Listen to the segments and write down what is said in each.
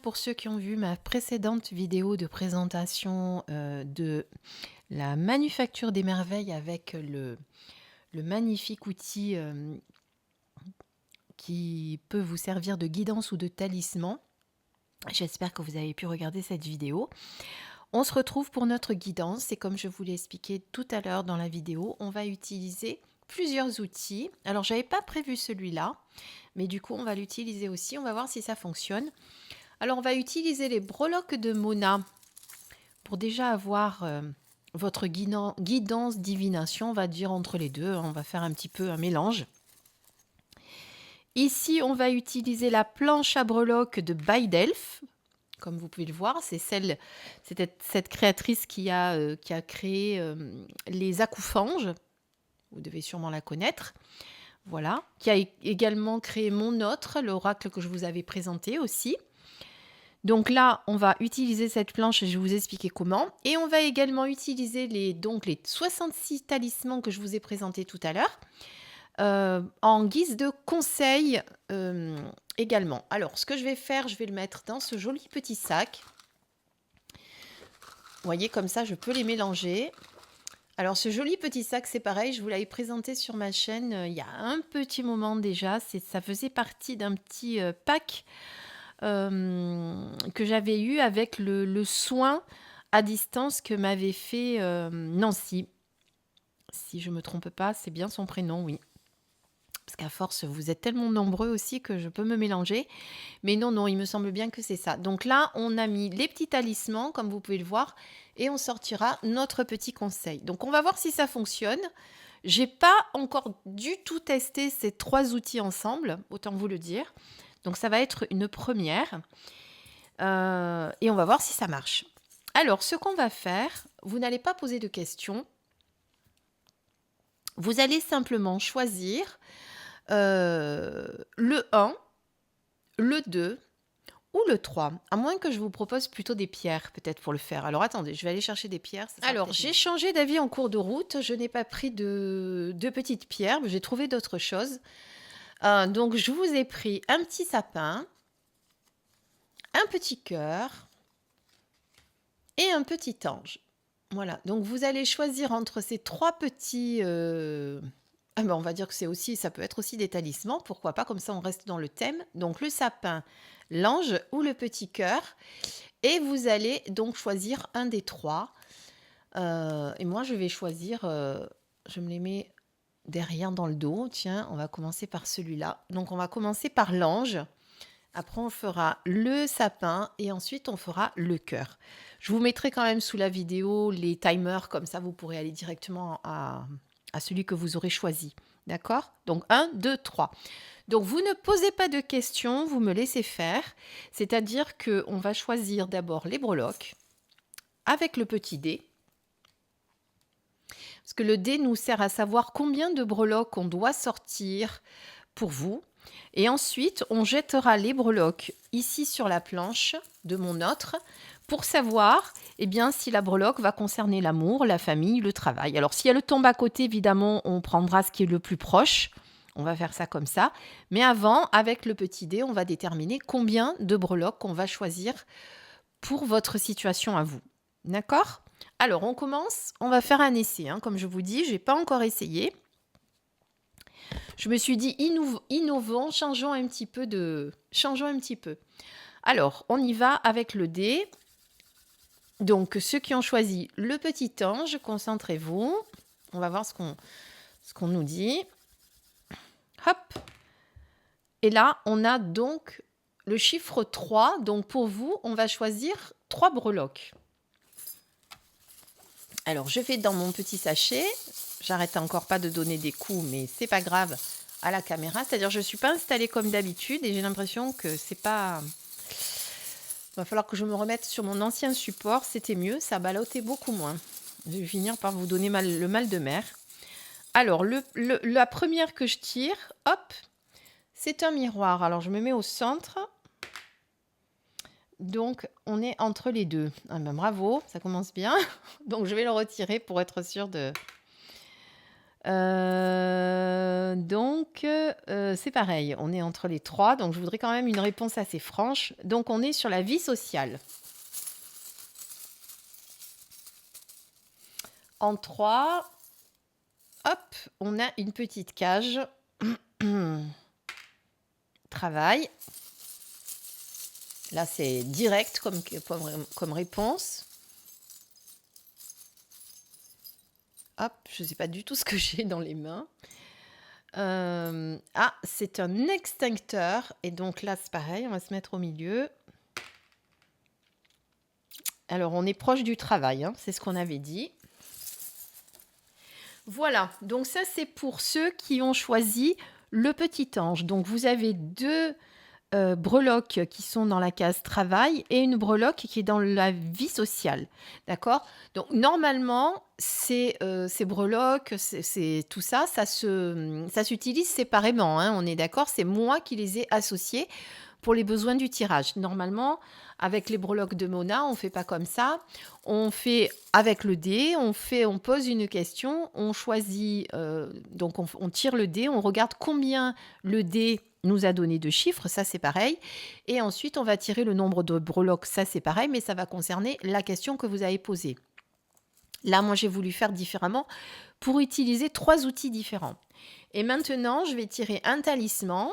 pour ceux qui ont vu ma précédente vidéo de présentation de la manufacture des merveilles avec le magnifique outil qui peut vous servir de guidance ou de talisman. J'espère que vous avez pu regarder cette vidéo. On se retrouve pour notre guidance et comme je vous l'ai expliqué tout à l'heure dans la vidéo, on va utiliser plusieurs outils. Alors, je n'avais pas prévu celui-là, mais du coup, on va l'utiliser aussi. On va voir si ça fonctionne. Alors, on va utiliser les breloques de Mona pour déjà avoir votre guidance divination, on va dire entre les deux. On va faire un petit peu un mélange. Ici, on va utiliser la planche à breloques de Bydelf. Comme vous pouvez le voir, c'est cette créatrice qui a créé les accouphanges. Vous devez sûrement la connaître. Voilà. Qui a également créé mon autre, l'oracle que je vous avais présenté aussi. Donc là, on va utiliser cette planche et je vais vous expliquer comment. Et on va également utiliser les 66 talismans que je vous ai présentés tout à l'heure en guise de conseil également. Alors, ce que je vais faire, je vais le mettre dans ce joli petit sac. Vous voyez, comme ça, je peux les mélanger. Alors, ce joli petit sac, c'est pareil, je vous l'avais présenté sur ma chaîne il y a un petit moment déjà. Ça faisait partie d'un petit pack que j'avais eu avec le soin à distance que m'avait fait Nancy. Si je ne me trompe pas, c'est bien son prénom, oui. Parce qu'à force, vous êtes tellement nombreux aussi que je peux me mélanger. Mais non, il me semble bien que c'est ça. Donc là, on a mis les petits talismans, comme vous pouvez le voir, et on sortira notre petit conseil. Donc on va voir si ça fonctionne. J'ai pas encore du tout testé ces trois outils ensemble, autant vous le dire. Donc ça va être une première. Et on va voir si ça marche. Alors, ce qu'on va faire, vous n'allez pas poser de questions. Vous allez simplement choisir le 1, le 2 ou le 3, à moins que je vous propose plutôt des pierres peut-être pour le faire. Alors attendez, je vais aller chercher des pierres. Alors j'ai changé d'avis en cours de route, je n'ai pas pris de petites pierres, mais j'ai trouvé d'autres choses. Donc je vous ai pris un petit sapin, un petit cœur et un petit ange. Voilà, donc vous allez choisir entre ces trois petits... on va dire que ça peut être aussi des talismans, pourquoi pas, comme ça on reste dans le thème. Donc le sapin, l'ange ou le petit cœur. Et vous allez donc choisir un des trois. Et moi je vais choisir, je me les mets derrière dans le dos. Tiens, on va commencer par celui-là. Donc on va commencer par l'ange. Après, on fera le sapin et ensuite, on fera le cœur. Je vous mettrai quand même sous la vidéo les timers, comme ça, vous pourrez aller directement à celui que vous aurez choisi. D'accord? Donc, 1, 2, 3. Donc, vous ne posez pas de questions, vous me laissez faire. C'est-à-dire qu'on va choisir d'abord les breloques avec le petit dé. Parce que le dé nous sert à savoir combien de breloques on doit sortir pour vous. Et ensuite, on jettera les breloques ici sur la planche de mon autre pour savoir si la breloque va concerner l'amour, la famille, le travail. Alors, si elle tombe à côté, évidemment, on prendra ce qui est le plus proche. On va faire ça comme ça. Mais avant, avec le petit dé, on va déterminer combien de breloques on va choisir pour votre situation à vous. D'accord ? Alors, on commence. On va faire un essai. Comme je vous dis, je n'ai pas encore essayé. Je me suis dit innovant, changeons un petit peu. Alors, on y va avec le dé. Donc, ceux qui ont choisi le petit ange, concentrez-vous. On va voir ce qu'on nous dit. Hop. Et là, on a donc le chiffre 3. Donc, pour vous, on va choisir 3 breloques. Alors, je vais dans mon petit sachet. J'arrête encore pas de donner des coups, mais c'est pas grave à la caméra. C'est-à-dire, je ne suis pas installée comme d'habitude et j'ai l'impression que c'est pas... Il va falloir que je me remette sur mon ancien support. C'était mieux, ça ballottait beaucoup moins. Je vais finir par vous donner le mal de mer. Alors, la première que je tire, hop, c'est un miroir. Alors, je me mets au centre. Donc, on est entre les deux. Ah ben, bravo, ça commence bien. Donc, je vais le retirer pour être sûre de... C'est pareil, on est entre les trois, donc je voudrais quand même une réponse assez franche. Donc, on est sur la vie sociale. En 3, hop, on a une petite cage. Travail. Là, c'est direct comme réponse. Hop, je ne sais pas du tout ce que j'ai dans les mains. C'est un extincteur. Et donc là, c'est pareil, on va se mettre au milieu. Alors, on est proche du travail, hein, c'est ce qu'on avait dit. Voilà, donc ça, c'est pour ceux qui ont choisi le petit ange. Donc, vous avez deux breloques qui sont dans la case travail et une breloque qui est dans la vie sociale. D'accord? Donc, normalement, ces breloques, c'est tout ça, ça s'utilise séparément, hein, on est d'accord? C'est moi qui les ai associées pour les besoins du tirage. Normalement, avec les breloques de Mona, on ne fait pas comme ça. On fait avec le dé, on pose une question, on choisit, donc on tire le dé, on regarde combien le dé nous a donné de chiffres, ça c'est pareil. Et ensuite, on va tirer le nombre de breloques, ça c'est pareil, mais ça va concerner la question que vous avez posée. Là, moi, j'ai voulu faire différemment pour utiliser 3 outils différents. Et maintenant, je vais tirer un talisman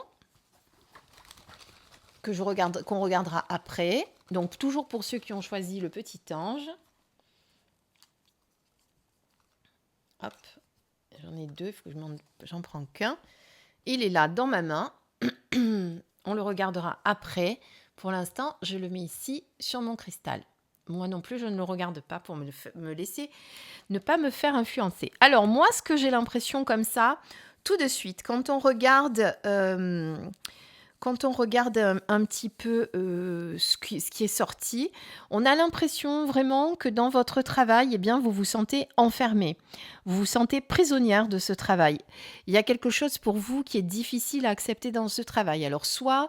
qu'on regardera après. Donc, toujours pour ceux qui ont choisi le petit ange. Hop, j'en ai 2, il faut que j'en prends qu'un. Il est là dans ma main. On le regardera après. Pour l'instant, je le mets ici sur mon cristal. Moi non plus, je ne le regarde pas pour me laisser ne pas me faire influencer. Alors moi, ce que j'ai l'impression comme ça, tout de suite, quand on regarde un petit peu ce qui est sorti, on a l'impression vraiment que dans votre travail, eh bien, vous vous sentez enfermé. Vous vous sentez prisonnière de ce travail. Il y a quelque chose pour vous qui est difficile à accepter dans ce travail. Alors, soit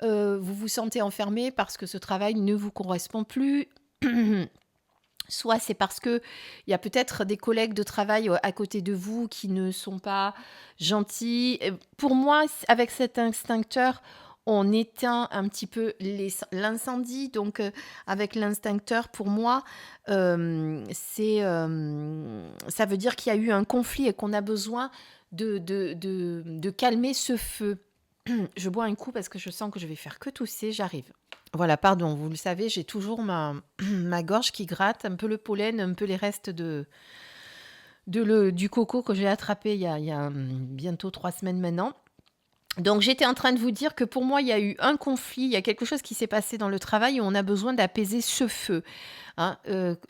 vous vous sentez enfermé parce que ce travail ne vous correspond plus. Soit c'est parce qu'il y a peut-être des collègues de travail à côté de vous qui ne sont pas gentils. Pour moi, avec cet extincteur, on éteint un petit peu l'incendie. Donc, avec l'extincteur, pour moi, ça veut dire qu'il y a eu un conflit et qu'on a besoin de calmer ce feu. Je bois un coup parce que je sens que je vais faire que tousser. J'arrive. Voilà, pardon, vous le savez, j'ai toujours ma gorge qui gratte, un peu le pollen, un peu les restes du coco que j'ai attrapé il y a bientôt 3 semaines maintenant. Donc, j'étais en train de vous dire que pour moi, il y a eu un conflit, il y a quelque chose qui s'est passé dans le travail et on a besoin d'apaiser ce feu. Hein.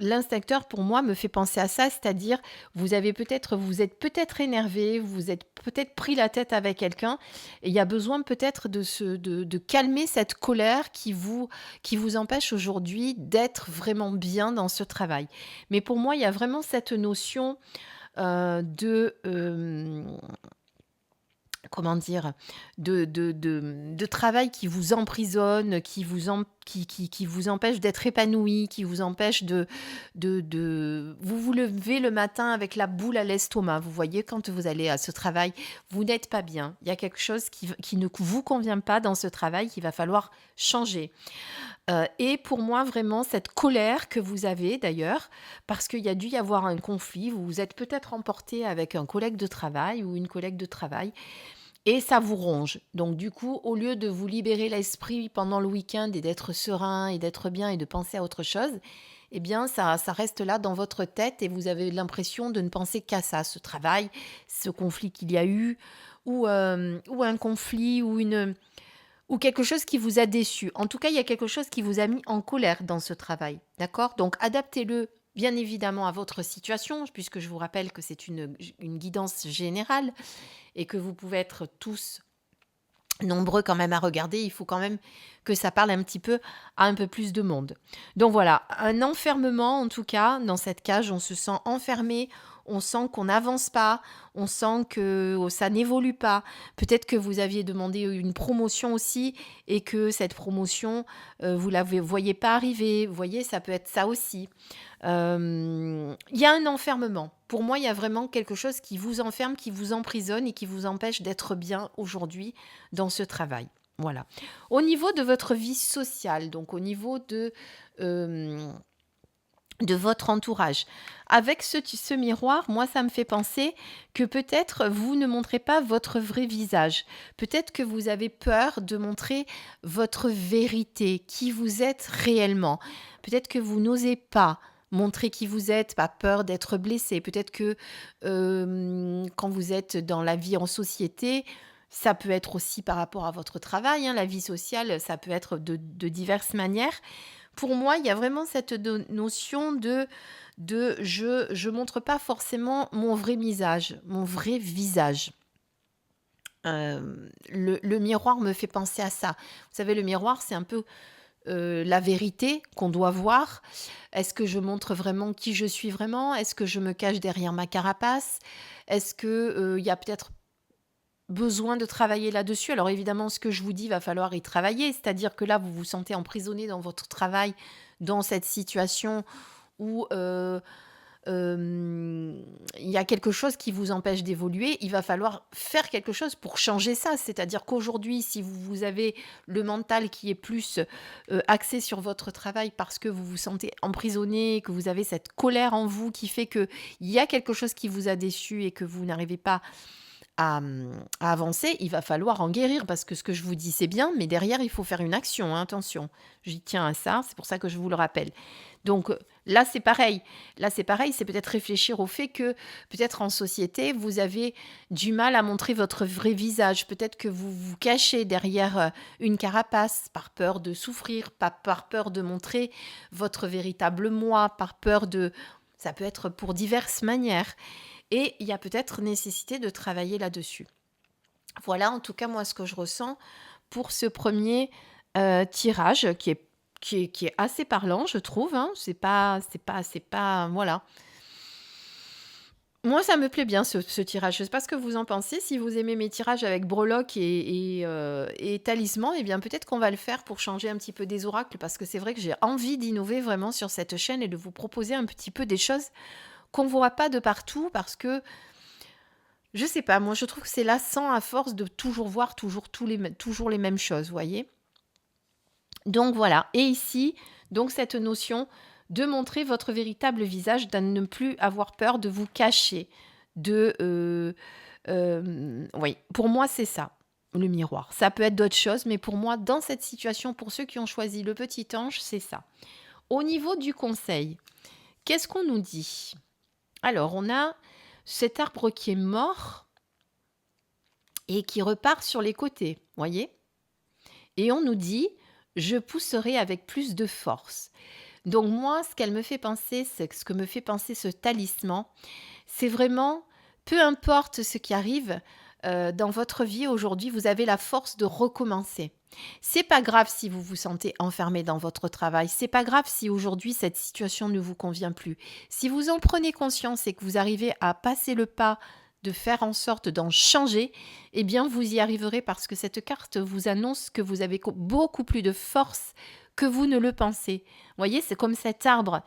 L'instincteur, pour moi, me fait penser à ça, c'est-à-dire vous êtes peut-être énervé, vous êtes peut-être pris la tête avec quelqu'un et il y a besoin peut-être de calmer cette colère qui vous empêche aujourd'hui d'être vraiment bien dans ce travail. Mais pour moi, il y a vraiment cette notion comment dire, de travail qui vous emprisonne, qui vous empêche d'être épanoui, qui vous empêche vous levez le matin avec la boule à l'estomac. Vous voyez, quand vous allez à ce travail, vous n'êtes pas bien. Il y a quelque chose qui ne vous convient pas dans ce travail, qu'il va falloir changer. Et pour moi, vraiment, cette colère que vous avez d'ailleurs, parce qu'il y a dû y avoir un conflit, vous vous êtes peut-être emporté avec un collègue de travail ou une collègue de travail, et ça vous ronge. Donc du coup, au lieu de vous libérer l'esprit pendant le week-end et d'être serein et d'être bien et de penser à autre chose, eh bien, ça reste là dans votre tête et vous avez l'impression de ne penser qu'à ça, ce travail, ce conflit qu'il y a eu, ou un conflit, ou quelque chose qui vous a déçu. En tout cas, il y a quelque chose qui vous a mis en colère dans ce travail. D'accord? Donc, adaptez-le bien évidemment à votre situation, puisque je vous rappelle que c'est une guidance générale et que vous pouvez être tous nombreux quand même à regarder. Il faut quand même que ça parle un petit peu à un peu plus de monde. Donc voilà, un enfermement en tout cas, dans cette cage, on se sent enfermé, on sent qu'on n'avance pas, on sent que ça n'évolue pas. Peut-être que vous aviez demandé une promotion aussi et que cette promotion, vous ne la voyez pas arriver. Vous voyez, ça peut être ça aussi. Il y a un enfermement. Pour moi, il y a vraiment quelque chose qui vous enferme, qui vous emprisonne et qui vous empêche d'être bien aujourd'hui dans ce travail. Voilà. Au niveau de votre vie sociale, donc au niveau euh, de votre entourage. Avec ce miroir, moi, ça me fait penser que peut-être vous ne montrez pas votre vrai visage. Peut-être que vous avez peur de montrer votre vérité, qui vous êtes réellement. Peut-être que vous n'osez pas montrer qui vous êtes, pas peur d'être blessé. Peut-être que quand vous êtes dans la vie en société, ça peut être aussi par rapport à votre travail, hein, la vie sociale, ça peut être de diverses manières. Pour moi, il y a vraiment cette notion de je montre pas forcément mon vrai visage, mon vrai visage. Le miroir me fait penser à ça. Vous savez, le miroir, c'est un peu la vérité qu'on doit voir. Est-ce que je montre vraiment qui je suis vraiment? Est-ce que je me cache derrière ma carapace? Est-ce que il y a peut-être besoin de travailler là-dessus? Alors évidemment, ce que je vous dis, va falloir y travailler. C'est-à-dire que là, vous vous sentez emprisonné dans votre travail, dans cette situation où il y a quelque chose qui vous empêche d'évoluer. Il va falloir faire quelque chose pour changer ça. C'est-à-dire qu'aujourd'hui, si vous avez le mental qui est plus axé sur votre travail parce que vous vous sentez emprisonné, que vous avez cette colère en vous qui fait qu'il y a quelque chose qui vous a déçu et que vous n'arrivez pas à avancer, il va falloir en guérir parce que ce que je vous dis, c'est bien, mais derrière, il faut faire une action, hein, attention. J'y tiens à ça, c'est pour ça que je vous le rappelle. Donc là, c'est pareil. Là, c'est pareil, c'est peut-être réfléchir au fait que peut-être en société, vous avez du mal à montrer votre vrai visage. Peut-être que vous vous cachez derrière une carapace par peur de souffrir, pas par peur de montrer votre véritable moi, par peur de... Ça peut être pour diverses manières. Et il y a peut-être nécessité de travailler là-dessus. Voilà en tout cas moi ce que je ressens pour ce premier tirage qui est assez parlant, je trouve. Hein. C'est pas, voilà. Moi, ça me plaît bien ce tirage. Je ne sais pas ce que vous en pensez. Si vous aimez mes tirages avec breloques et talisman, eh bien peut-être qu'on va le faire pour changer un petit peu des oracles parce que c'est vrai que j'ai envie d'innover vraiment sur cette chaîne et de vous proposer un petit peu des choses qu'on ne voit pas de partout parce que je sais pas, moi je trouve que c'est lassant à force de toujours voir toujours les mêmes choses, vous voyez. Donc voilà, et ici, donc cette notion de montrer votre véritable visage, de ne plus avoir peur de vous cacher, oui, pour moi c'est ça, le miroir. Ça peut être d'autres choses, mais pour moi, dans cette situation, pour ceux qui ont choisi le petit ange, c'est ça. Au niveau du conseil, qu'est-ce qu'on nous dit? Alors, on a cet arbre qui est mort et qui repart sur les côtés, voyez? Et on nous dit, je pousserai avec plus de force. Donc moi, ce qu'elle me fait penser, c'est ce que me fait penser ce talisman, c'est vraiment, peu importe ce qui arrive dans votre vie aujourd'hui, vous avez la force de recommencer. C'est pas grave si vous vous sentez enfermé dans votre travail. C'est pas grave si aujourd'hui cette situation ne vous convient plus. Si vous en prenez conscience et que vous arrivez à passer le pas de faire en sorte d'en changer, eh bien vous y arriverez parce que cette carte vous annonce que vous avez beaucoup plus de force que vous ne le pensez. Vous voyez, c'est comme cet arbre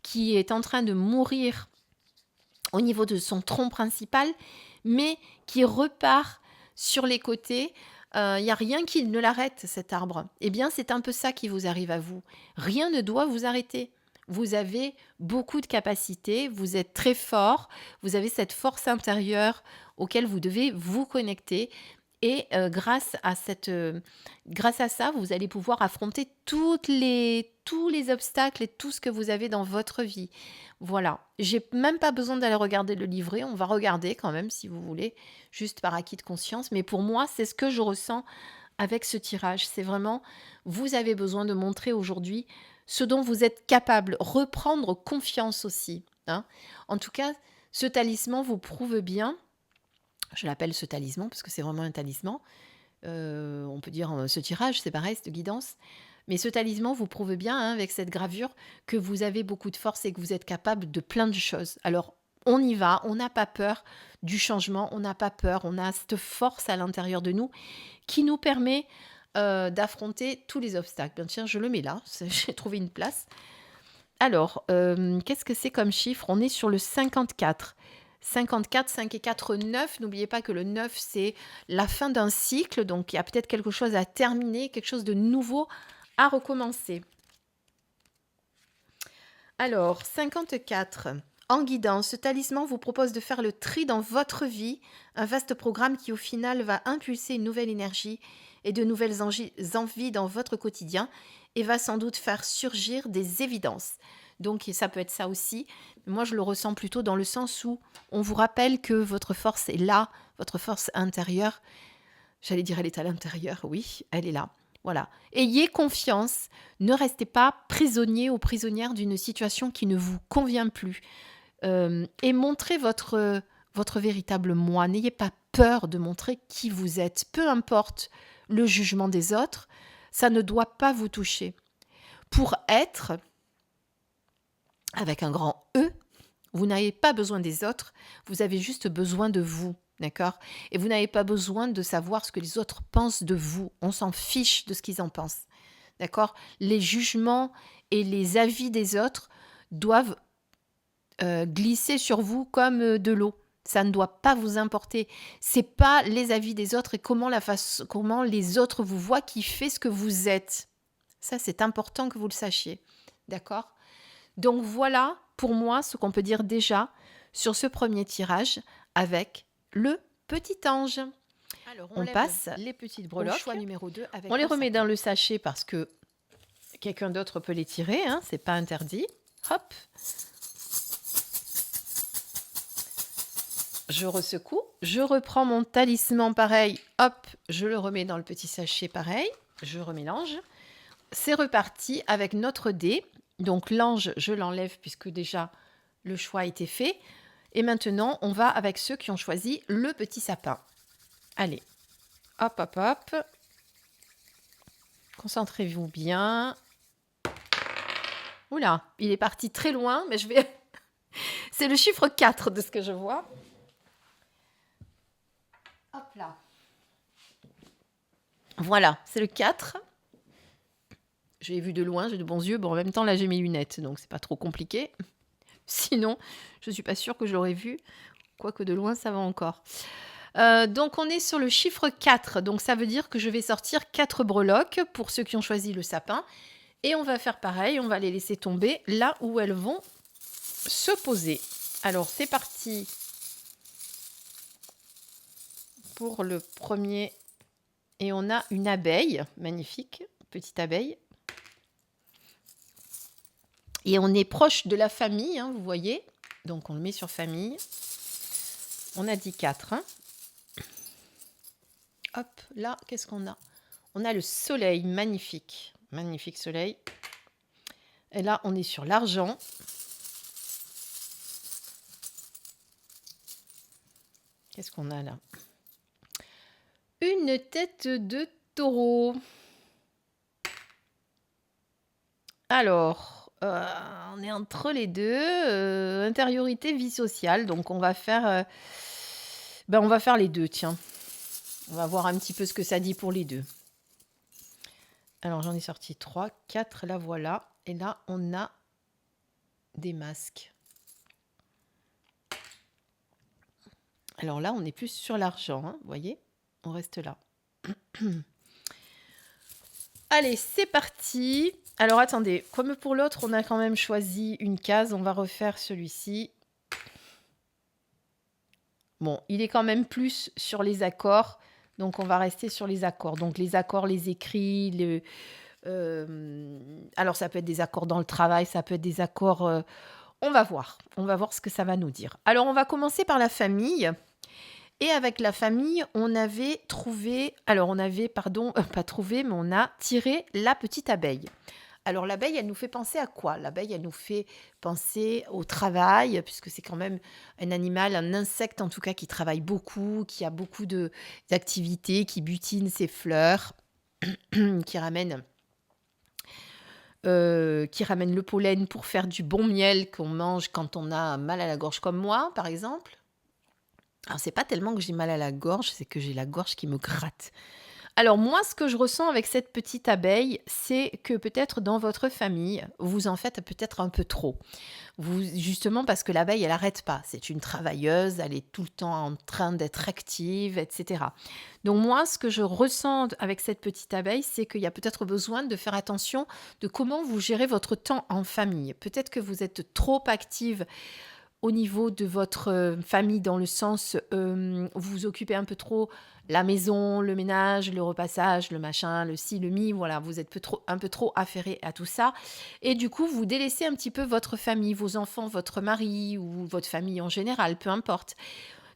qui est en train de mourir au niveau de son tronc principal, mais qui repart sur les côtés. Il n'y a rien qui ne l'arrête, cet arbre. Eh bien, c'est un peu ça qui vous arrive à vous. Rien ne doit vous arrêter. Vous avez beaucoup de capacités, vous êtes très fort, vous avez cette force intérieure auquel vous devez vous connecter. Et grâce à ça, vous allez pouvoir affronter tous les obstacles et tout ce que vous avez dans votre vie. Voilà. J'ai même pas besoin d'aller regarder le livret. On va regarder quand même, si vous voulez, juste par acquis de conscience. Mais pour moi, c'est ce que je ressens avec ce tirage. C'est vraiment, vous avez besoin de montrer aujourd'hui ce dont vous êtes capable. Reprendre confiance aussi. Hein. En tout cas, ce talisman vous prouve bien. Je l'appelle ce talisman parce que c'est vraiment un talisman. On peut dire ce tirage, c'est pareil, cette guidance. Mais ce talisman vous prouve bien, hein, avec cette gravure, que vous avez beaucoup de force et que vous êtes capable de plein de choses. Alors, on y va, on n'a pas peur du changement, on n'a pas peur, on a cette force à l'intérieur de nous qui nous permet d'affronter tous les obstacles. Bien, tiens, je le mets là, j'ai trouvé une place. Alors, qu'est-ce que c'est comme chiffre? On est sur le 54. 54, 5 et 4, 9. N'oubliez pas que le 9, c'est la fin d'un cycle. Donc, il y a peut-être quelque chose à terminer, quelque chose de nouveau à recommencer. Alors, 54. En guidance, ce talisman vous propose de faire le tri dans votre vie, un vaste programme qui au final va impulser une nouvelle énergie et de nouvelles envies dans votre quotidien et va sans doute faire surgir des évidences. Donc ça peut être ça aussi. Moi, je le ressens plutôt dans le sens où on vous rappelle que votre force est là, votre force intérieure. J'allais dire elle est à l'intérieur, oui, elle est là. Voilà. Ayez confiance, ne restez pas prisonnier ou prisonnière d'une situation qui ne vous convient plus. Et montrez votre véritable moi. N'ayez pas peur de montrer qui vous êtes. Peu importe le jugement des autres, ça ne doit pas vous toucher. Pour être, avec un grand E, vous n'avez pas besoin des autres, vous avez juste besoin de vous. D'accord? Et vous n'avez pas besoin de savoir ce que les autres pensent de vous. On s'en fiche de ce qu'ils en pensent. D'accord? Les jugements et les avis des autres doivent glisser sur vous comme de l'eau. Ça ne doit pas vous importer. C'est pas les avis des autres et comment les autres vous voient qui fait ce que vous êtes. Ça, c'est important que vous le sachiez. D'accord? Donc voilà, pour moi, ce qu'on peut dire déjà sur ce premier tirage avec le petit ange. Alors, on passe les petites breloques. Au choix numéro 2 avec on les remet dans le sachet parce que quelqu'un d'autre peut les tirer, hein, c'est pas interdit. Hop. Je ressecoue, je reprends mon talisman pareil, hop, je le remets dans le petit sachet pareil, je remélange. C'est reparti avec notre dé. Donc l'ange, je l'enlève puisque déjà le choix a été fait. Et maintenant, on va avec ceux qui ont choisi le petit sapin. Allez, hop, hop, hop. Concentrez-vous bien. Oula, il est parti très loin, mais je vais... C'est le chiffre 4 de ce que je vois. Hop là. Voilà, c'est le 4. Je l'ai vu de loin, j'ai de bons yeux. Bon, en même temps, là, j'ai mes lunettes, donc c'est pas trop compliqué. Sinon, je suis pas sûre que je l'aurais vu. Quoique de loin, ça va encore. Donc, on est sur le chiffre 4. Donc, ça veut dire que je vais sortir 4 breloques pour ceux qui ont choisi le sapin. Et on va faire pareil, on va les laisser tomber là où elles vont se poser. Alors, c'est parti pour le premier. Et on a une abeille, magnifique, petite abeille. Et on est proche de la famille, hein, vous voyez. Donc, on le met sur famille. On a dit 4. Hein. Hop, là, qu'est-ce qu'on a? On a le soleil, magnifique. Magnifique soleil. Et là, on est sur l'argent. Qu'est-ce qu'on a là? Une tête de taureau. Alors, on est entre les deux. Intériorité, vie sociale. Donc, on va faire les deux, tiens. On va voir un petit peu ce que ça dit pour les deux. Alors, j'en ai sorti 3, 4, là, voilà. Et là, on a des masques. Alors là, on est plus sur l'argent, hein, vous voyez? On reste là. Allez, c'est parti. Alors, attendez. Comme pour l'autre, on a quand même choisi une case. On va refaire celui-ci. Bon, il est quand même plus sur les accords. Donc, on va rester sur les accords. Donc, les accords, les écrits, alors, ça peut être des accords dans le travail, ça peut être des accords... on va voir ce que ça va nous dire. Alors, on va commencer par la famille. Et avec la famille, on avait trouvé... Alors, on avait, pas trouvé, mais on a tiré la petite abeille. Alors, l'abeille, elle nous fait penser à quoi? L'abeille, elle nous fait penser au travail, puisque c'est quand même un animal, un insecte en tout cas, qui travaille beaucoup, qui a beaucoup d'activités, qui butine ses fleurs, qui ramène le pollen pour faire du bon miel qu'on mange quand on a mal à la gorge, comme moi, par exemple. Alors, c'est pas tellement que j'ai mal à la gorge, c'est que j'ai la gorge qui me gratte. Alors moi, ce que je ressens avec cette petite abeille, c'est que peut-être dans votre famille, vous en faites peut-être un peu trop. Vous justement parce que l'abeille, elle arrête pas. C'est une travailleuse, elle est tout le temps en train d'être active et cetera. Donc moi, ce que je ressens avec cette petite abeille, c'est qu'il y a peut-être besoin de faire attention de comment vous gérez votre temps en famille. Peut-être que vous êtes trop active au niveau de votre famille, dans le sens, vous vous occupez un peu trop la maison, le ménage, le repassage, le machin, le ci, le mi, voilà, vous êtes un peu trop affairé à tout ça. Et du coup, vous délaissez un petit peu votre famille, vos enfants, votre mari ou votre famille en général, peu importe.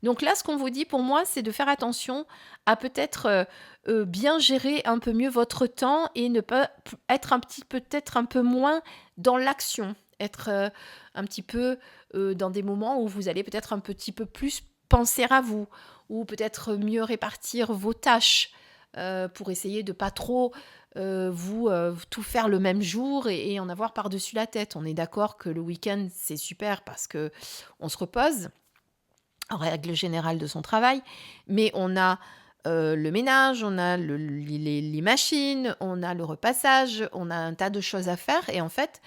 Donc là, ce qu'on vous dit pour moi, c'est de faire attention à peut-être bien gérer un peu mieux votre temps et ne pas être peut-être un peu moins dans l'action, être un petit peu dans des moments où vous allez peut-être un petit peu plus penser à vous ou peut-être mieux répartir vos tâches pour essayer de pas trop vous tout faire le même jour et en avoir par-dessus la tête. On est d'accord que le week-end, c'est super parce que on se repose en règle générale de son travail, mais on a le ménage, on a les machines, on a le repassage, on a un tas de choses à faire et en fait,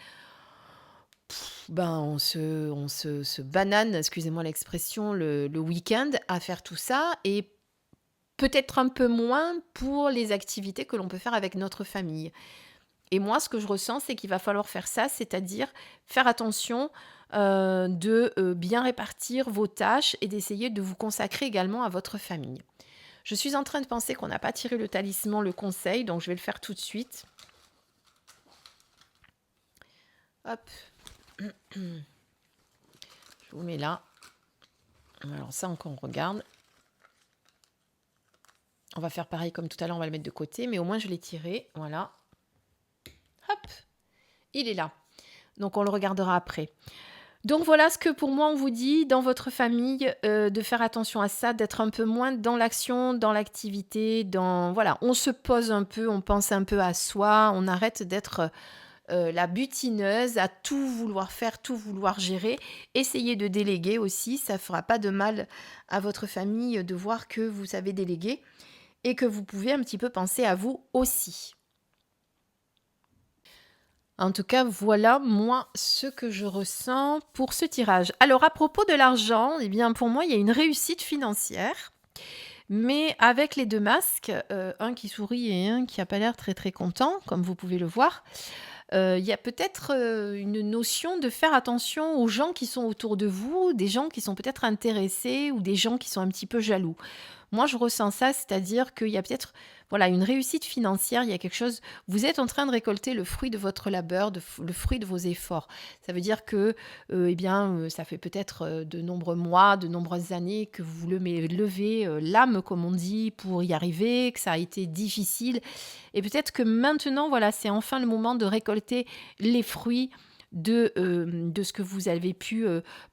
ben, on se banane, excusez-moi l'expression, le week-end à faire tout ça et peut-être un peu moins pour les activités que l'on peut faire avec notre famille. Et moi, ce que je ressens, c'est qu'il va falloir faire ça, c'est-à-dire faire attention de bien répartir vos tâches et d'essayer de vous consacrer également à votre famille. Je suis en train de penser qu'on n'a pas tiré le talisman, le conseil, donc je vais le faire tout de suite. Hop. Je vous mets là. Alors ça, encore, on regarde. On va faire pareil comme tout à l'heure, on va le mettre de côté, mais au moins je l'ai tiré. Voilà. Hop. Il est là. Donc on le regardera après. Donc voilà ce que pour moi on vous dit dans votre famille, de faire attention à ça, d'être un peu moins dans l'action, dans l'activité, voilà, on se pose un peu, on pense un peu à soi, on arrête d'être la butineuse à tout vouloir faire, tout vouloir gérer. Essayez de déléguer aussi, ça fera pas de mal à votre famille de voir que vous savez déléguer et que vous pouvez un petit peu penser à vous aussi. En tout cas, voilà moi ce que je ressens pour ce tirage. Alors à propos de l'argent, eh bien pour moi il y a une réussite financière, mais avec les deux masques, un qui sourit et un qui n'a pas l'air très très content, comme vous pouvez le voir, il y a peut-être une notion de faire attention aux gens qui sont autour de vous, des gens qui sont peut-être intéressés ou des gens qui sont un petit peu jaloux. Moi, je ressens ça, c'est-à-dire qu'il y a peut-être voilà, une réussite financière, il y a quelque chose, vous êtes en train de récolter le fruit de votre labeur, le fruit de vos efforts. Ça veut dire que eh bien, ça fait peut-être de nombreux mois, de nombreuses années que vous levez l'âme, comme on dit, pour y arriver, que ça a été difficile. Et peut-être que maintenant, voilà, c'est enfin le moment de récolter les fruits de ce que vous avez pu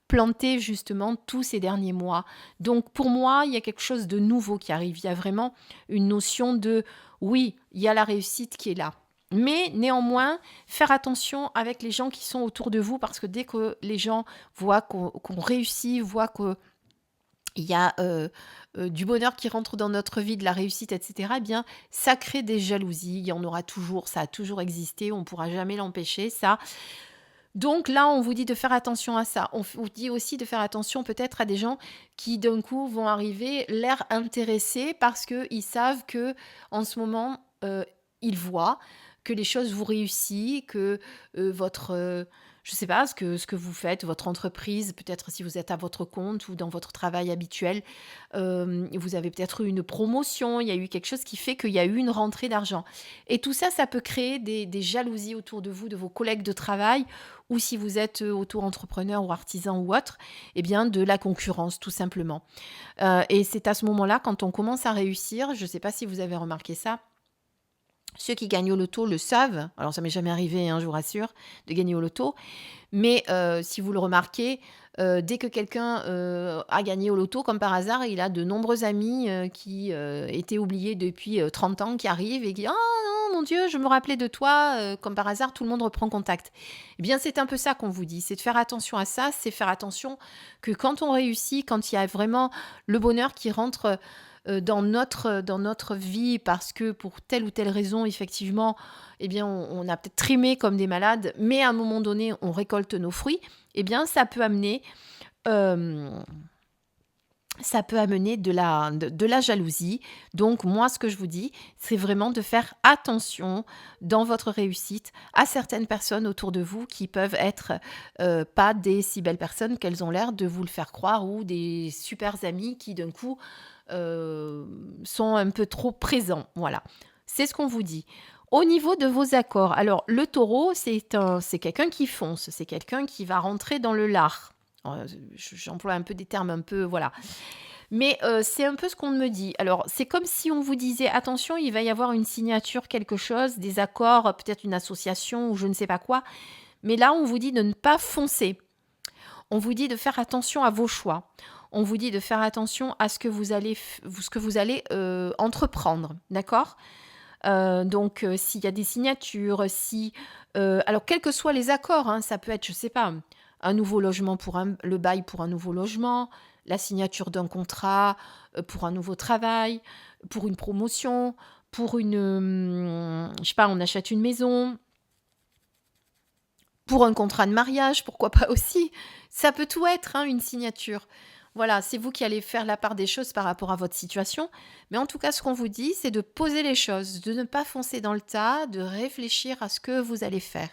planter justement tous ces derniers mois. Donc pour moi, il y a quelque chose de nouveau qui arrive. Il y a vraiment une notion de oui, il y a la réussite qui est là. Mais néanmoins, faire attention avec les gens qui sont autour de vous parce que dès que les gens voient qu'on réussit, voient qu'il y a du bonheur qui rentre dans notre vie, de la réussite, etc., eh bien, ça crée des jalousies. Il y en aura toujours, ça a toujours existé, on ne pourra jamais l'empêcher, ça. Donc là, on vous dit de faire attention à ça. On vous dit aussi de faire attention peut-être à des gens qui d'un coup vont arriver l'air intéressés parce qu'ils savent que en ce moment, ils voient que les choses vous réussissent, que je sais pas, ce que vous faites, votre entreprise, peut-être si vous êtes à votre compte ou dans votre travail habituel, vous avez peut-être eu une promotion, il y a eu quelque chose qui fait qu'il y a eu une rentrée d'argent. Et tout ça, ça peut créer des jalousies autour de vous, de vos collègues de travail, ou si vous êtes auto-entrepreneur ou artisan ou autre, eh bien de la concurrence tout simplement. Et c'est à ce moment-là, quand on commence à réussir, je ne sais pas si vous avez remarqué ça, ceux qui gagnent au loto le savent. Alors, ça m'est jamais arrivé, hein, je vous rassure, de gagner au loto. Mais si vous le remarquez, dès que quelqu'un a gagné au loto, comme par hasard, il a de nombreux amis qui étaient oubliés depuis 30 ans, qui arrivent et qui «Oh non, mon Dieu, je me rappelais de toi», comme par hasard, tout le monde reprend contact. Eh bien, c'est un peu ça qu'on vous dit, c'est de faire attention à ça, c'est faire attention que quand on réussit, quand il y a vraiment le bonheur qui rentre dans notre vie parce que pour telle ou telle raison, effectivement, eh bien, on a peut-être trimé comme des malades, mais à un moment donné, on récolte nos fruits, eh bien, euh, ça peut amener de la jalousie. Donc, moi, ce que je vous dis, c'est vraiment de faire attention dans votre réussite à certaines personnes autour de vous qui peuvent être pas des si belles personnes qu'elles ont l'air de vous le faire croire ou des super amis qui, d'un coup, sont un peu trop présents. Voilà, c'est ce qu'on vous dit. Au niveau de vos accords, alors le taureau, c'est quelqu'un qui fonce, c'est quelqu'un qui va rentrer dans le lard. J'emploie un peu des termes un peu, voilà. Mais c'est un peu ce qu'on me dit. Alors, c'est comme si on vous disait, attention, il va y avoir une signature, quelque chose, des accords, peut-être une association ou je ne sais pas quoi. Mais là, on vous dit de ne pas foncer. On vous dit de faire attention à vos choix. On vous dit de faire attention à ce que vous allez entreprendre. D'accord ? Donc, s'il y a des signatures, alors, quels que soient les accords, hein, ça peut être, je ne sais pas, un nouveau logement le bail pour un nouveau logement, la signature d'un contrat pour un nouveau travail, pour une promotion, pour je sais pas, on achète une maison, pour un contrat de mariage, pourquoi pas aussi. Ça peut tout être, hein, une signature. Voilà, c'est vous qui allez faire la part des choses par rapport à votre situation. Mais en tout cas, ce qu'on vous dit, c'est de poser les choses, de ne pas foncer dans le tas, de réfléchir à ce que vous allez faire.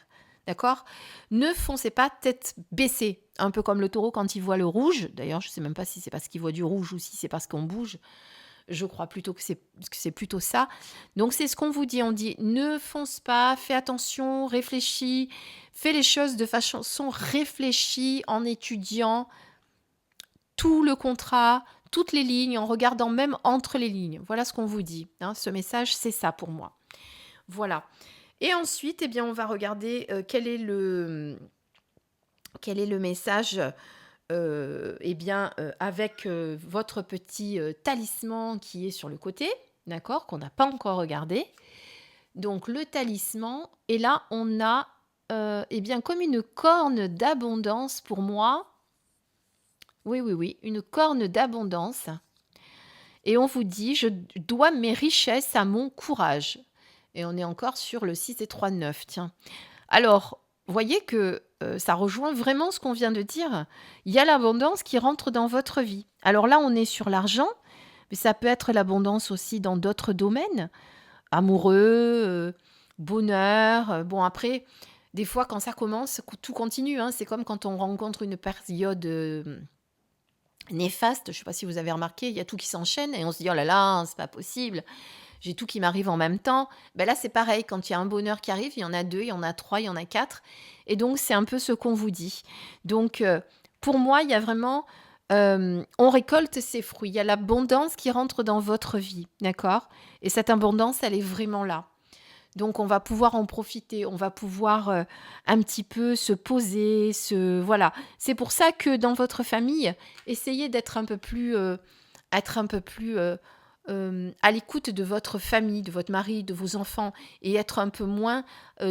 D'accord ? Ne foncez pas tête baissée, un peu comme le taureau quand il voit le rouge. D'ailleurs, je ne sais même pas si c'est parce qu'il voit du rouge ou si c'est parce qu'on bouge. Je crois plutôt que c'est plutôt ça. Donc, c'est ce qu'on vous dit. On dit, ne fonce pas, fais attention, réfléchis, fais les choses de façon réfléchie en étudiant tout le contrat, toutes les lignes, en regardant même entre les lignes. Voilà ce qu'on vous dit. Hein. Ce message, c'est ça pour moi. Voilà. Et ensuite, eh bien, on va regarder quel est le message avec votre petit talisman qui est sur le côté, d'accord, qu'on n'a pas encore regardé. Donc, le talisman, et là, on a comme une corne d'abondance pour moi. Oui, une corne d'abondance. Et on vous dit, je dois mes richesses à mon courage. Et on est encore sur le 6 et 3, 9, tiens. Alors, voyez que ça rejoint vraiment ce qu'on vient de dire. Il y a l'abondance qui rentre dans votre vie. Alors là, on est sur l'argent, mais ça peut être l'abondance aussi dans d'autres domaines. Amoureux, bonheur. Bon, après, des fois, quand ça commence, tout continue. Hein. C'est comme quand on rencontre une période néfaste. Je ne sais pas si vous avez remarqué, il y a tout qui s'enchaîne et on se dit, oh là là, c'est pas possible. J'ai tout qui m'arrive en même temps. Ben là, c'est pareil. Quand il y a un bonheur qui arrive, il y en a 2, il y en a 3, il y en a 4. Et donc, c'est un peu ce qu'on vous dit. Donc, pour moi, il y a vraiment... on récolte ses fruits. Il y a l'abondance qui rentre dans votre vie. D'accord ? Et cette abondance, elle est vraiment là. Donc, on va pouvoir en profiter. On va pouvoir un petit peu se poser. Voilà. C'est pour ça que dans votre famille, essayez d'être un peu plus... à l'écoute de votre famille, de votre mari, de vos enfants, et être un peu moins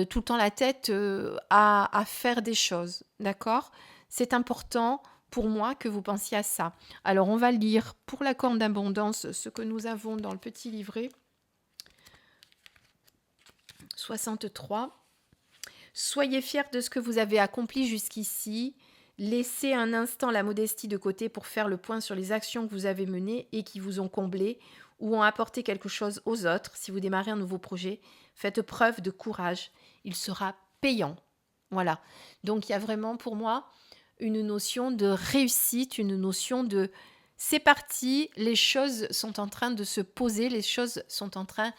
tout le temps la tête à faire des choses. D'accord ? C'est important pour moi que vous pensiez à ça. Alors, on va lire pour la corne d'abondance ce que nous avons dans le petit livret. 63. Soyez fiers de ce que vous avez accompli jusqu'ici. Laissez un instant la modestie de côté pour faire le point sur les actions que vous avez menées et qui vous ont comblé ou ont apporté quelque chose aux autres. Si vous démarrez un nouveau projet, faites preuve de courage. Il sera payant. Voilà. Donc, il y a vraiment pour moi une notion de réussite, une notion de c'est parti, les choses sont en train de se poser, les choses sont en train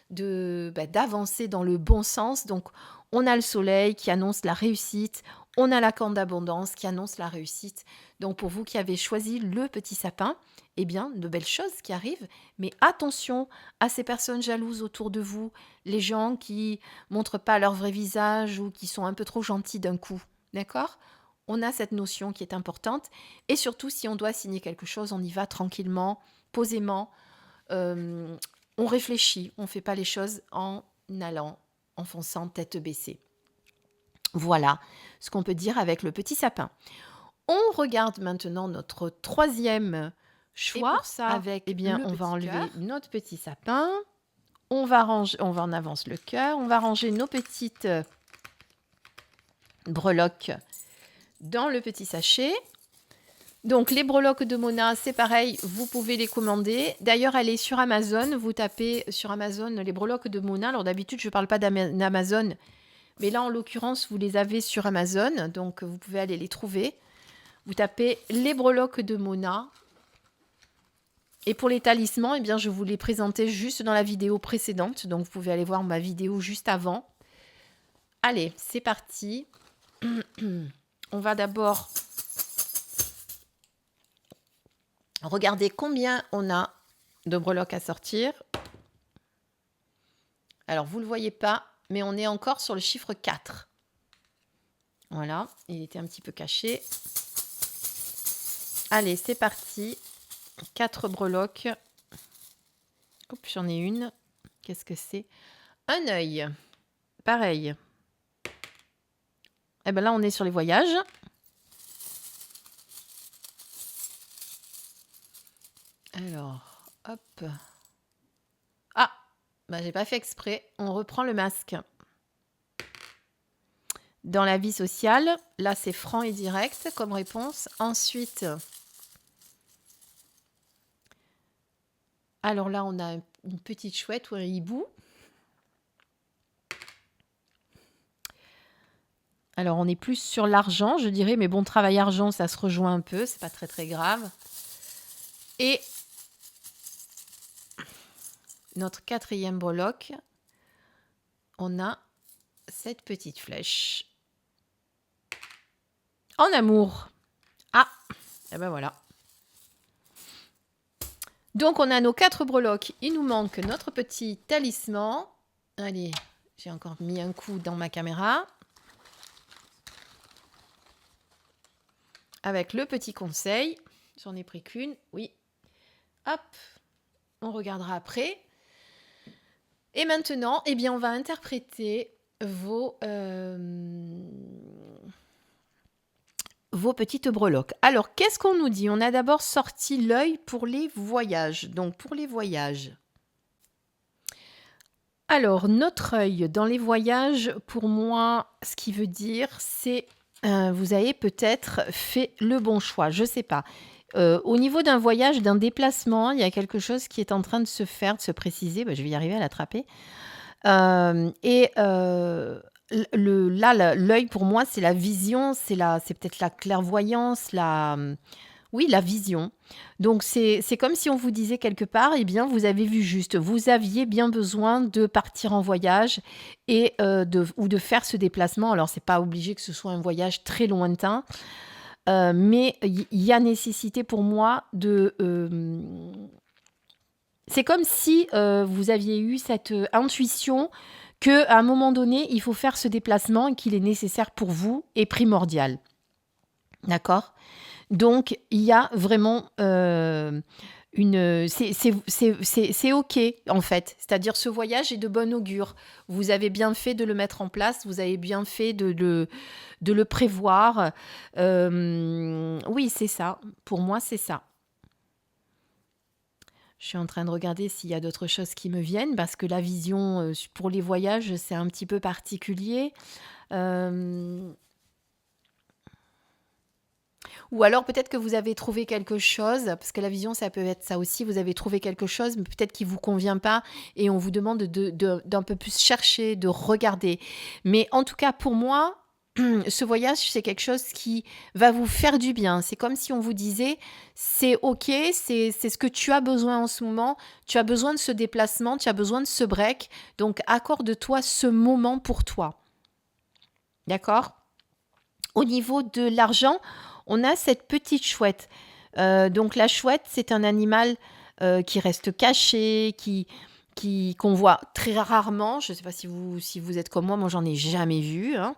d'avancer dans le bon sens. Donc, on a le soleil qui annonce la réussite, on a la corne d'abondance qui annonce la réussite. Donc, pour vous qui avez choisi le petit sapin, eh bien, de belles choses qui arrivent. Mais attention à ces personnes jalouses autour de vous, les gens qui montrent pas leur vrai visage ou qui sont un peu trop gentils d'un coup. D'accord ? On a cette notion qui est importante. Et surtout, si on doit signer quelque chose, on y va tranquillement, posément. On réfléchit, on ne fait pas les choses en allant, en fonçant tête baissée. Voilà ce qu'on peut dire avec le petit sapin. On regarde maintenant notre troisième choix. Avec eh bien, on va enlever notre petit sapin. On va en avance le cœur. On va ranger nos petites breloques dans le petit sachet. Donc, les breloques de Mona, c'est pareil, vous pouvez les commander. D'ailleurs, elle est sur Amazon. Vous tapez sur Amazon les breloques de Mona. Alors, d'habitude, je ne parle pas d'Amazon, mais là, en l'occurrence, vous les avez sur Amazon. Donc, vous pouvez aller les trouver. Vous tapez les breloques de Mona. Et pour les talismans, eh bien, je vous les présentais juste dans la vidéo précédente. Donc, vous pouvez aller voir ma vidéo juste avant. Allez, c'est parti. On va d'abord regarder combien on a de breloques à sortir. Alors, vous ne le voyez pas, mais on est encore sur le chiffre 4. Voilà, il était un petit peu caché. Allez, c'est parti. 4 breloques. Oups, j'en ai une. Qu'est-ce que c'est? Un œil. Pareil. Et bien là, on est sur les voyages. Alors, hop. Ah, bah, j'ai pas fait exprès. On reprend le masque. Dans la vie sociale, là, c'est franc et direct comme réponse. Ensuite, alors là, on a une petite chouette ou un hibou. Alors, on est plus sur l'argent, je dirais, mais bon, travail argent, ça se rejoint un peu, c'est pas très très grave. Et notre 4e breloque, on a cette petite flèche. En amour. Ah, et ben voilà. Donc, on a nos 4 breloques. Il nous manque notre petit talisman. Allez, j'ai encore mis un coup dans ma caméra. Avec le petit conseil. J'en ai pris qu'une, oui. Hop, on regardera après. Et maintenant, eh bien, on va interpréter vos petites breloques. Alors, qu'est-ce qu'on nous dit? On a d'abord sorti l'œil pour les voyages. Donc, pour les voyages. Alors, notre œil dans les voyages, pour moi, ce qui veut dire, c'est vous avez peut-être fait le bon choix. Je ne sais pas. Au niveau d'un voyage, d'un déplacement, il y a quelque chose qui est en train de se faire, de se préciser. Je vais y arriver à l'attraper. L'œil, pour moi, c'est la vision, c'est peut-être la clairvoyance, la vision. Donc, c'est comme si on vous disait quelque part, eh bien, vous avez vu juste. Vous aviez bien besoin de partir en voyage ou de faire ce déplacement. Alors, ce n'est pas obligé que ce soit un voyage très lointain. Mais il y a nécessité pour moi de... c'est comme si vous aviez eu cette intuition qu'à un moment donné, il faut faire ce déplacement et qu'il est nécessaire pour vous et primordial. D'accord ? Donc, il y a vraiment c'est OK, en fait. C'est-à-dire, ce voyage est de bon augure. Vous avez bien fait de le mettre en place. Vous avez bien fait de le prévoir. Oui, c'est ça. Pour moi, c'est ça. Je suis en train de regarder s'il y a d'autres choses qui me viennent, parce que la vision pour les voyages, c'est un petit peu particulier. Ou alors peut-être que vous avez trouvé quelque chose, parce que la vision, ça peut être ça aussi, vous avez trouvé quelque chose, mais peut-être qui ne vous convient pas, et on vous demande d'un peu plus chercher, de regarder. Mais en tout cas, pour moi, ce voyage, c'est quelque chose qui va vous faire du bien. C'est comme si on vous disait, c'est OK, c'est ce que tu as besoin en ce moment, tu as besoin de ce déplacement, tu as besoin de ce break, donc accorde-toi ce moment pour toi. D'accord ? Au niveau de l'argent, on a cette petite chouette. Donc la chouette, c'est un animal qui reste caché, qu'on voit très rarement. Je ne sais pas si vous êtes comme moi j'en ai jamais vu. Hein.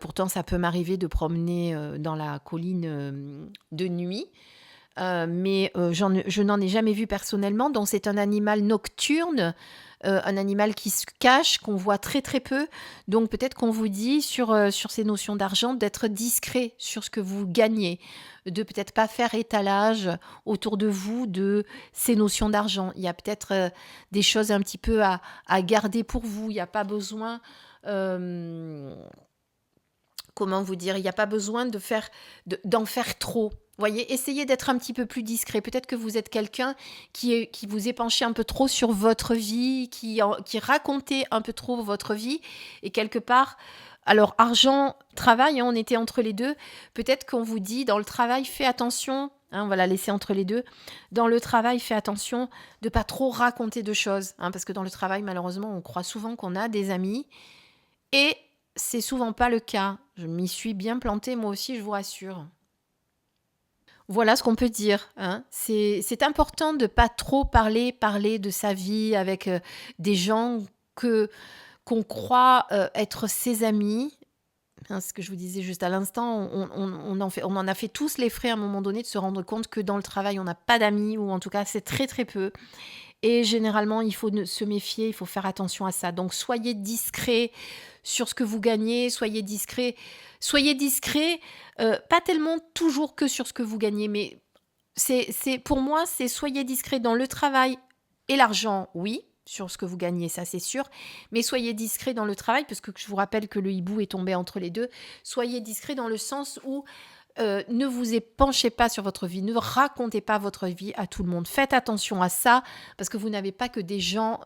Pourtant, ça peut m'arriver de promener dans la colline de nuit. mais je n'en ai jamais vu personnellement. Donc c'est un animal nocturne, un animal qui se cache, qu'on voit très très peu. Donc peut-être qu'on vous dit sur ces notions d'argent d'être discret sur ce que vous gagnez, de peut-être pas faire étalage autour de vous de ces notions d'argent. Il y a peut-être des choses un petit peu à garder pour vous. Il n'y a pas besoin... comment vous dire, il n'y a pas besoin d'en faire trop. Voyez, essayez d'être un petit peu plus discret. Peut-être que vous êtes quelqu'un qui vous épanchez un peu trop sur votre vie, qui racontait un peu trop votre vie. Et quelque part, alors argent, travail, on était entre les deux. Peut-être qu'on vous dit, dans le travail, fais attention. On va la laisser entre les deux. Dans le travail, fais attention de ne pas trop raconter de choses. Parce que dans le travail, malheureusement, on croit souvent qu'on a des amis. Et c'est souvent pas le cas. Je m'y suis bien plantée, moi aussi, je vous rassure. Voilà ce qu'on peut dire. C'est important de pas trop parler de sa vie avec des gens qu'on croit être ses amis. Ce que je vous disais juste à l'instant, on en a fait tous les frais à un moment donné de se rendre compte que dans le travail, on n'a pas d'amis, ou en tout cas, c'est très très peu. Et généralement, il faut se méfier, il faut faire attention à ça. Donc, soyez discret sur ce que vous gagnez, soyez discret. Soyez discret, pas tellement toujours que sur ce que vous gagnez, mais pour moi, c'est soyez discret dans le travail et l'argent, oui, sur ce que vous gagnez, ça c'est sûr, mais soyez discret dans le travail, parce que je vous rappelle que le hibou est tombé entre les deux. Soyez discret dans le sens où ne vous épanchez pas sur votre vie, ne racontez pas votre vie à tout le monde. Faites attention à ça, parce que vous n'avez pas que des gens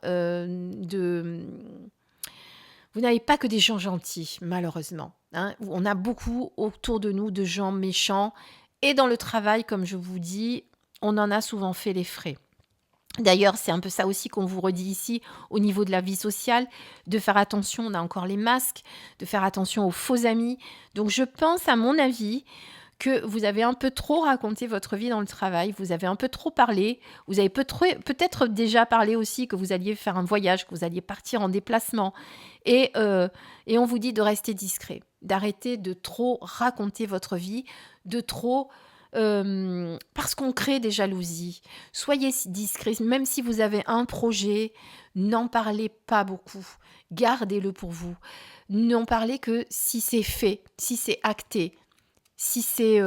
Vous n'avez pas que des gens gentils, malheureusement. On a beaucoup autour de nous de gens méchants. Et dans le travail, comme je vous dis, on en a souvent fait les frais. D'ailleurs, c'est un peu ça aussi qu'on vous redit ici au niveau de la vie sociale, de faire attention, on a encore les masques, de faire attention aux faux amis. Donc je pense, à mon avis, que vous avez un peu trop raconté votre vie dans le travail, vous avez un peu trop parlé, vous avez peut-être déjà parlé aussi que vous alliez faire un voyage, que vous alliez partir en déplacement, et on vous dit de rester discret, d'arrêter de trop raconter votre vie, de trop... parce qu'on crée des jalousies. Soyez discret, même si vous avez un projet, n'en parlez pas beaucoup, gardez-le pour vous. N'en parlez que si c'est fait, si c'est acté, si c'est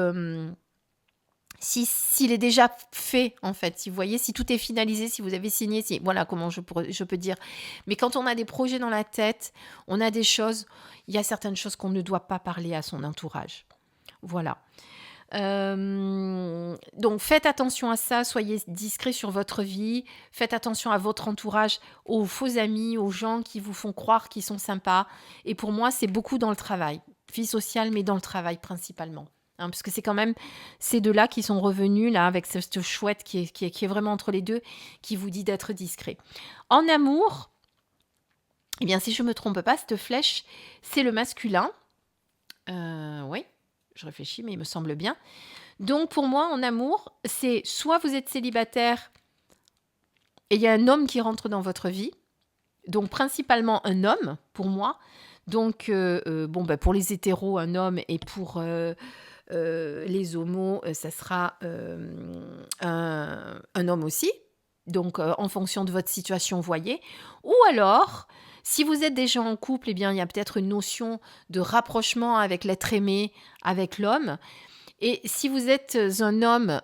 s'il est déjà fait, en fait, si vous voyez, si tout est finalisé, si vous avez signé, voilà comment je peux dire. Mais quand on a des projets dans la tête, on a des choses, il y a certaines choses qu'on ne doit pas parler à son entourage. Voilà. Donc faites attention à ça, soyez discret sur votre vie, faites attention à votre entourage, aux faux amis, aux gens qui vous font croire qu'ils sont sympas. Et pour moi, c'est beaucoup dans le travail, vie sociale, mais dans le travail principalement. Parce que c'est quand même ces deux-là qui sont revenus là avec cette chouette qui est vraiment entre les deux, qui vous dit d'être discret. En amour, eh bien si je ne me trompe pas, cette flèche, c'est le masculin. Oui. Je réfléchis, mais il me semble bien. Donc, pour moi, en amour, c'est soit vous êtes célibataire et il y a un homme qui rentre dans votre vie. Donc, principalement un homme, pour moi. Donc, pour les hétéros, un homme. Et pour les homos, ça sera un homme aussi. Donc, en fonction de votre situation, voyez. Ou alors... Si vous êtes déjà en couple, eh bien, il y a peut-être une notion de rapprochement avec l'être aimé, avec l'homme. Et si vous êtes un homme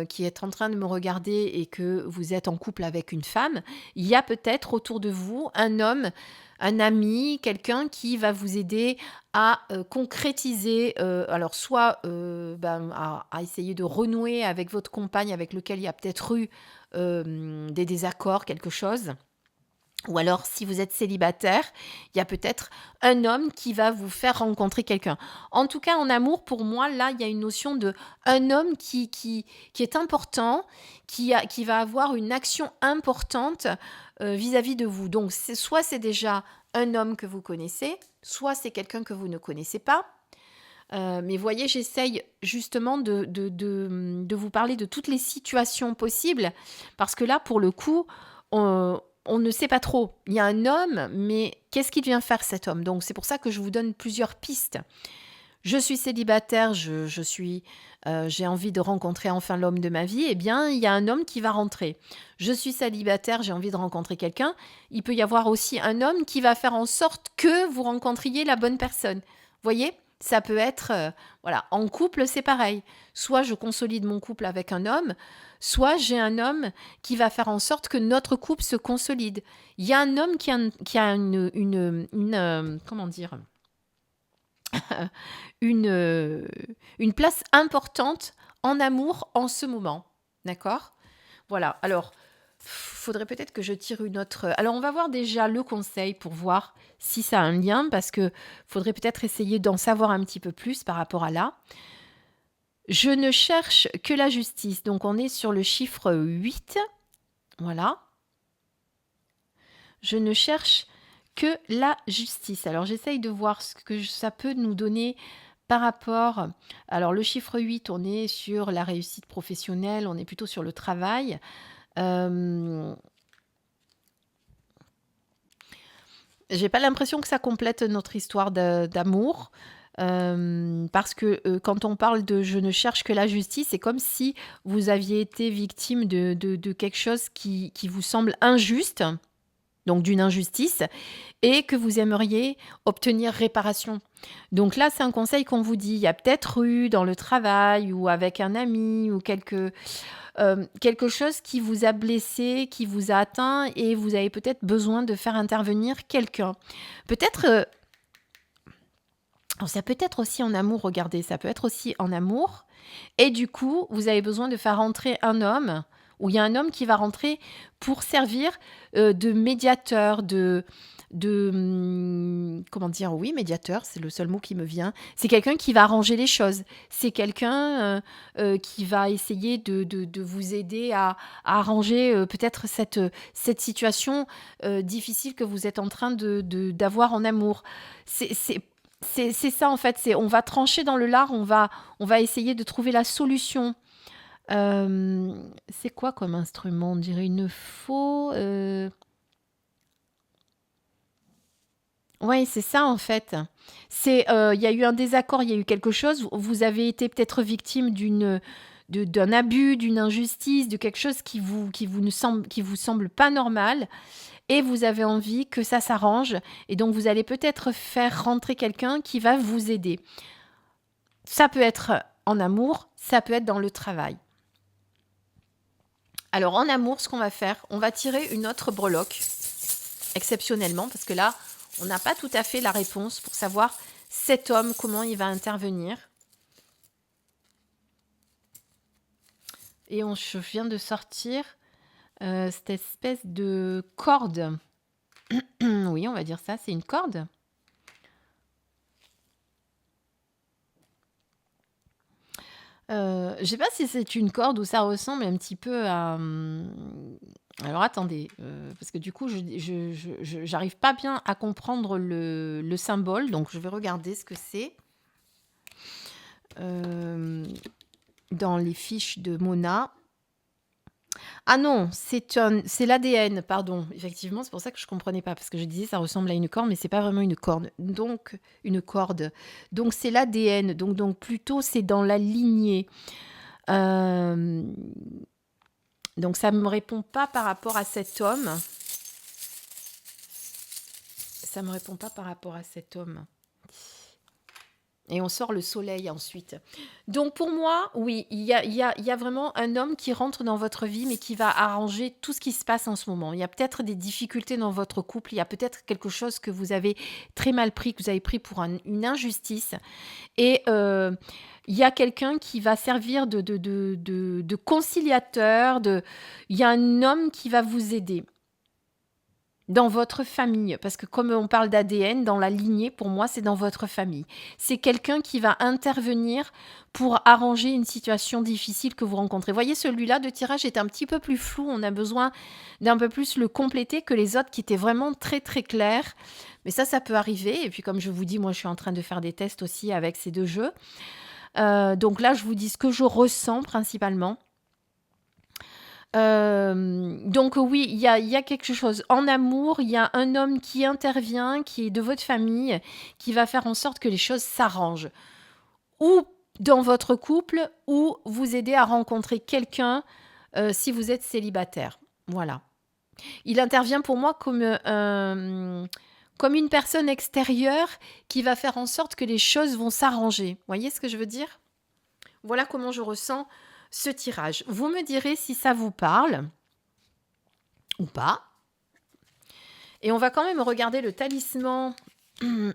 qui est en train de me regarder et que vous êtes en couple avec une femme, il y a peut-être autour de vous un homme, un ami, quelqu'un qui va vous aider à concrétiser, alors soit à essayer de renouer avec votre compagne avec lequel il y a peut-être eu des désaccords, quelque chose. Ou alors, si vous êtes célibataire, il y a peut-être un homme qui va vous faire rencontrer quelqu'un. En tout cas, en amour, pour moi, là, il y a une notion de un homme qui est important, qui va avoir une action importante vis-à-vis de vous. Donc, soit c'est déjà un homme que vous connaissez, soit c'est quelqu'un que vous ne connaissez pas. Mais voyez, j'essaye justement de vous parler de toutes les situations possibles, parce que là, pour le coup, on ne sait pas trop. Il y a un homme, mais qu'est-ce qu'il vient faire cet homme? Donc c'est pour ça que je vous donne plusieurs pistes. je suis célibataire, j'ai envie de rencontrer enfin l'homme de ma vie, eh bien, il y a un homme qui va rentrer. Je suis célibataire, j'ai envie de rencontrer quelqu'un. Il peut y avoir aussi un homme qui va faire en sorte que vous rencontriez la bonne personne. Voyez? Ça peut être, voilà, en couple, c'est pareil. Soit je consolide mon couple avec un homme, soit j'ai un homme qui va faire en sorte que notre couple se consolide. Il y a un homme qui a comment dire, une place importante en amour en ce moment. D'accord? Voilà. Alors, faudrait peut-être que je tire une autre. Alors, on va voir déjà le conseil pour voir si ça a un lien, parce que faudrait peut-être essayer d'en savoir un petit peu plus par rapport à là. Je ne cherche que la justice. Donc, on est sur le chiffre 8. Voilà. Je ne cherche que la justice. Alors, j'essaye de voir ce que ça peut nous donner par rapport. Alors, le chiffre 8, on est sur la réussite professionnelle, on est plutôt sur le travail. J'ai pas l'impression que ça complète notre histoire d'amour. Parce que quand on parle de je ne cherche que la justice, c'est comme si vous aviez été victime de quelque chose qui vous semble injuste, donc d'une injustice, et que vous aimeriez obtenir réparation. Donc là, c'est un conseil qu'on vous dit. Il y a peut-être eu dans le travail ou avec un ami ou quelque chose qui vous a blessé, qui vous a atteint, et vous avez peut-être besoin de faire intervenir quelqu'un. Peut-être, alors ça peut être aussi en amour, regardez, ça peut être aussi en amour, et du coup, vous avez besoin de faire rentrer un homme, ou il y a un homme qui va rentrer pour servir de médiateur, comment dire, oui, médiateur, c'est le seul mot qui me vient. C'est quelqu'un qui va arranger les choses. C'est quelqu'un qui va essayer de vous aider à arranger peut-être cette situation difficile que vous êtes en train d'avoir en amour. C'est ça en fait, on va trancher dans le lard, on va essayer de trouver la solution. C'est quoi comme instrument? On dirait une faux. Oui, c'est ça en fait. Il y a eu un désaccord, il y a eu quelque chose. Vous avez été peut-être victime d'un abus, d'une injustice, de quelque chose qui vous semble pas normal, et vous avez envie que ça s'arrange. Et donc vous allez peut-être faire rentrer quelqu'un qui va vous aider. Ça peut être en amour, ça peut être dans le travail. Alors en amour, ce qu'on va faire, on va tirer une autre breloque, exceptionnellement, parce que là, on n'a pas tout à fait la réponse pour savoir cet homme, comment il va intervenir. Et je viens de sortir cette espèce de corde. Oui, on va dire ça, c'est une corde. Je ne sais pas si c'est une corde ou ça ressemble un petit peu à... Alors attendez, parce que du coup, je n'arrive pas bien à comprendre le symbole, donc je vais regarder ce que c'est. Dans les fiches de Mona. Ah non, c'est l'ADN, pardon. Effectivement, c'est pour ça que je ne comprenais pas, parce que je disais ça ressemble à une corde, mais c'est pas vraiment une corde. Donc, une corde. Donc, c'est l'ADN. Donc plutôt, c'est dans la lignée. Donc, ça ne me répond pas par rapport à cet homme. Ça ne me répond pas par rapport à cet homme. Et on sort le soleil ensuite. Donc pour moi, oui, il y a vraiment un homme qui rentre dans votre vie, mais qui va arranger tout ce qui se passe en ce moment. Il y a peut-être des difficultés dans votre couple, il y a peut-être quelque chose que vous avez très mal pris, que vous avez pris pour une injustice. Et il y a quelqu'un qui va servir de conciliateur. Il y a un homme qui va vous aider. Dans votre famille, parce que comme on parle d'ADN, dans la lignée, pour moi, c'est dans votre famille. C'est quelqu'un qui va intervenir pour arranger une situation difficile que vous rencontrez. Voyez, celui-là de tirage est un petit peu plus flou. On a besoin d'un peu plus le compléter que les autres qui étaient vraiment très, très clairs. Mais ça peut arriver. Et puis, comme je vous dis, moi, je suis en train de faire des tests aussi avec ces deux jeux. Donc là, je vous dis ce que je ressens principalement. Donc oui, il y a quelque chose en amour, il y a un homme qui intervient, qui est de votre famille, qui va faire en sorte que les choses s'arrangent. ou dans votre couple, ou vous aider à rencontrer quelqu'un si vous êtes célibataire. Voilà. Il intervient pour moi comme une personne extérieure qui va faire en sorte que les choses vont s'arranger. Vous voyez ce que je veux dire? Voilà comment je ressens ce tirage. Vous me direz si ça vous parle ou pas. Et on va quand même regarder le talisman.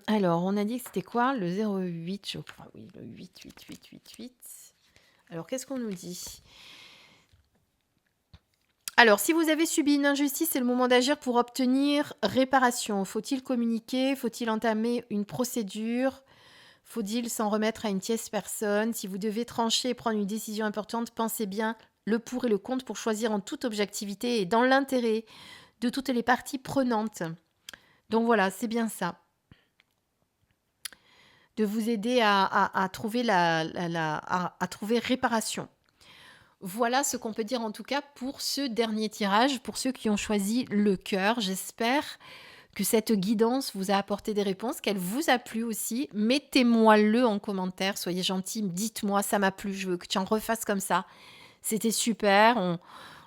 Alors, on a dit que c'était quoi? Le 08, je crois. Oui, le 8. Alors, qu'est-ce qu'on nous dit? Alors, si vous avez subi une injustice, c'est le moment d'agir pour obtenir réparation. Faut-il communiquer? Faut-il entamer une procédure? Faut-il s'en remettre à une tierce personne? Si vous devez trancher et prendre une décision importante, pensez bien le pour et le contre pour choisir en toute objectivité et dans l'intérêt de toutes les parties prenantes. Donc voilà, c'est bien ça. De vous aider à trouver à trouver réparation. Voilà ce qu'on peut dire en tout cas pour ce dernier tirage, pour ceux qui ont choisi le cœur. J'espère que cette guidance vous a apporté des réponses, qu'elle vous a plu aussi. Mettez-moi-le en commentaire, soyez gentils, dites-moi, ça m'a plu, je veux que tu en refasses comme ça. C'était super,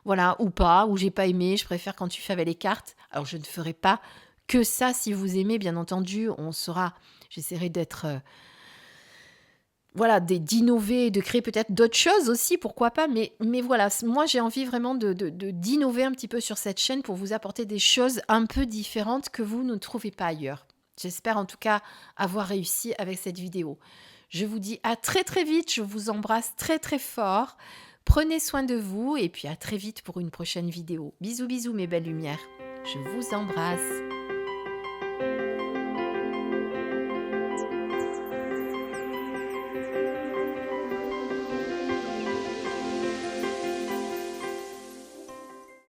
voilà, ou pas, ou j'ai pas aimé, je préfère quand tu fais avec les cartes. Alors je ne ferai pas que ça si vous aimez, bien entendu, j'essaierai d'être... voilà, d'innover, de créer peut-être d'autres choses aussi, pourquoi pas, mais voilà, moi j'ai envie vraiment d'innover un petit peu sur cette chaîne pour vous apporter des choses un peu différentes que vous ne trouvez pas ailleurs. J'espère en tout cas avoir réussi avec cette vidéo. Je vous dis à très très vite, je vous embrasse très très fort, prenez soin de vous et puis à très vite pour une prochaine vidéo. Bisous bisous mes belles lumières, je vous embrasse.